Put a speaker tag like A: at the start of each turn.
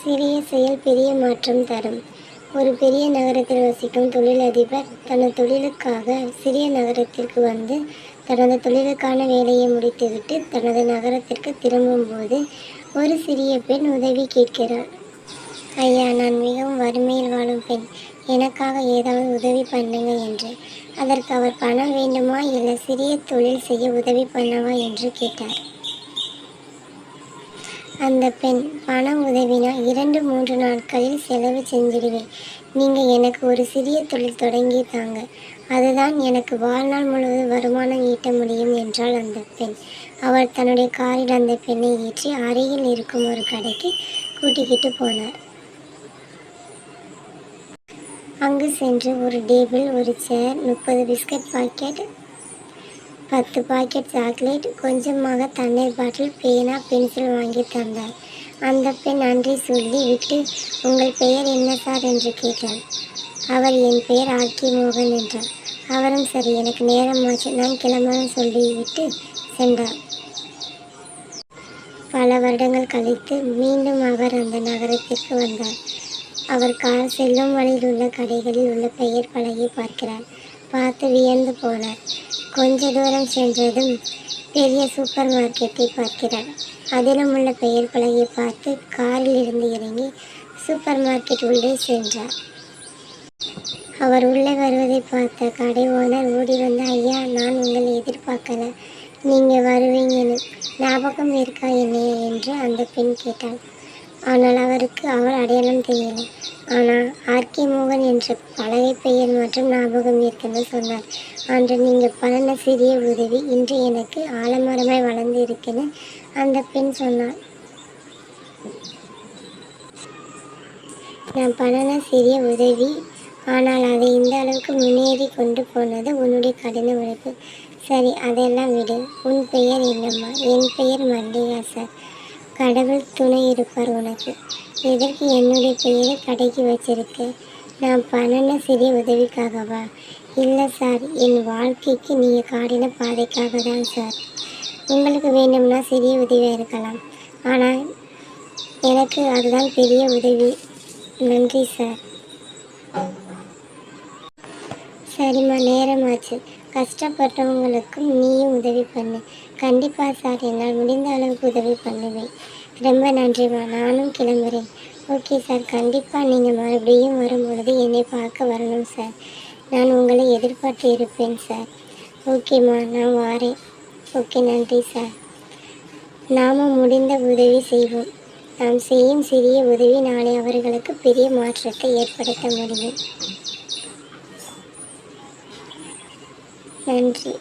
A: சிறிய செயல் பெரிய மாற்றம் தரும். ஒரு பெரிய நகரத்தில் வசிக்கும் தொழிலதிபர் தனது தொழிலுக்காக சிறிய நகரத்திற்கு வந்து தனது தொழிலுக்கான வேலையை முடித்துவிட்டு தனது நகரத்திற்கு திரும்பும்போது ஒரு சிறிய பெண் உதவி கேட்கிறாள். ஐயா, நான் மிகவும் வறுமையில் வாழும் பெண், எனக்காக ஏதாவது உதவி பண்ணுங்க என்று. அதற்கு அவர் பணம் வேண்டுமா இல்லை சிறிய தொழில் செய்ய உதவி பண்ணவா என்று கேட்டார். அந்த பெண், பணம் உதவினா 2-3 நாட்களில் செலவு செஞ்சிடுவேன். நீங்கள் எனக்கு ஒரு சிறிய தொழில் தொடங்கி தாங்க, அதுதான் எனக்கு வாழ்நாள் முழுவதும் வருமானம் ஈட்ட முடியும் என்றாள் அந்த பெண். அவர் தன்னுடைய காரில் அந்த பெண்ணை ஏற்றி அருகில் இருக்கும் ஒரு கடைக்கு கூட்டிக்கிட்டு போனார். அங்கு சென்று ஒரு டேபிள், ஒரு சேர், 30 பிஸ்கட் பாக்கெட், 10 பாக்கெட் சாக்லேட், கொஞ்சமாக தண்ணீர் பாட்டில், பேனா, பென்சில் வாங்கி தந்தார். அந்த பெண் நன்றி சொல்லி விட்டு, உங்கள் பெயர் என்ன சார் என்று கேட்டார். அவர், என் பெயர் ஆர்கே மோகன் என்றார். அவரும், சரி, எனக்கு நேரமாச்சு, நான் கிளம்புறேன் சொல்லிவிட்டு சென்றார். பல வருடங்கள் கழித்து மீண்டும் அவர் அந்த நகரத்திற்கு வந்தார். அவர் கார் செல்லும் வழியில் உள்ள கடைகளில் உள்ள பெயர் பலகை பார்க்கிறார். பார்த்து வியந்து போனார். கொஞ்ச தூரம் சென்றதும் பெரிய சூப்பர் மார்க்கெட்டை பார்க்கிறார். அதிலும் உள்ள பெயர் பலகையை பார்த்து காரில் இருந்து இறங்கி சூப்பர் மார்க்கெட் உள்ளே சென்றார். அவர் உள்ளே வருவதை பார்த்த கடை ஓனர் ஓடி வந்து, ஐயா, நான் உங்களை எதிர்பார்க்கல, நீங்கள் வருவீங்கன்னு ஞாபகம் இருக்கா என்னைய என்று அந்த பெண் கேட்டாள். ஆனால் அவருக்கு அவர் அடையாளம் தெரியலை. ஆனால் ஆர்கே மோகன் என்ற பலகை பெயர் மற்றும் ஞாபகம் இருக்குன்னு சொன்னார். அன்று நீங்கள் பண்ணின சிறிய உதவி இன்று எனக்கு ஆலமரமாய் வளர்ந்து இருக்குன்னு அந்த பெண் சொன்னார். நான் பண்ணின சிறிய உதவி, ஆனால் அதை இந்த அளவுக்கு முன்னேறி கொண்டு போனது உன்னுடைய கடின உழைப்பு. சரி, அதெல்லாம் விடு. உன் பெயர் என்னம்மா? என் பெயர் மல்லிகா சார். கடவுள் துணை இருப்பார் உனக்கு. எதற்கு என்னுடைய பெயரை கடைக்கு வச்சிருக்கு? நான் பண்ணின சிறிய உதவிக்காகவா? இல்லை சார், என் வாழ்க்கைக்கு நீங்கள் காட்டின பாதைக்காக தான் சார். உங்களுக்கு வேண்டும்னா சிறிய உதவியாக இருக்கலாம், ஆனால் எனக்கு அதுதான் பெரிய உதவி. நன்றி சார். சரிம்மா, நேரமாச்சு. கஷ்டப்பட்டவங்களுக்கும் நீயும் உதவி பண்ணு. கண்டிப்பாக சார், என்னால் முடிந்த அளவுக்கு உதவி பண்ணுவேன். ரொம்ப நன்றிம்மா, நானும் கிளம்புறேன். ஓகே சார், கண்டிப்பாக நீங்கள் மறுபடியும் வரும்பொழுது என்னை பார்க்க வரணும் சார். நான் உங்களை எதிர்பார்த்து இருப்பேன் சார். ஓகேம்மா, நான் வாரேன். ஓகே, நன்றி சார். நாம் முடிந்த உதவி செய்வோம். நாம் செய்யும் சிறிய உதவி நாளை அவர்களுக்கு பெரிய மாற்றத்தை ஏற்படுத்த முடியும். நன்றி.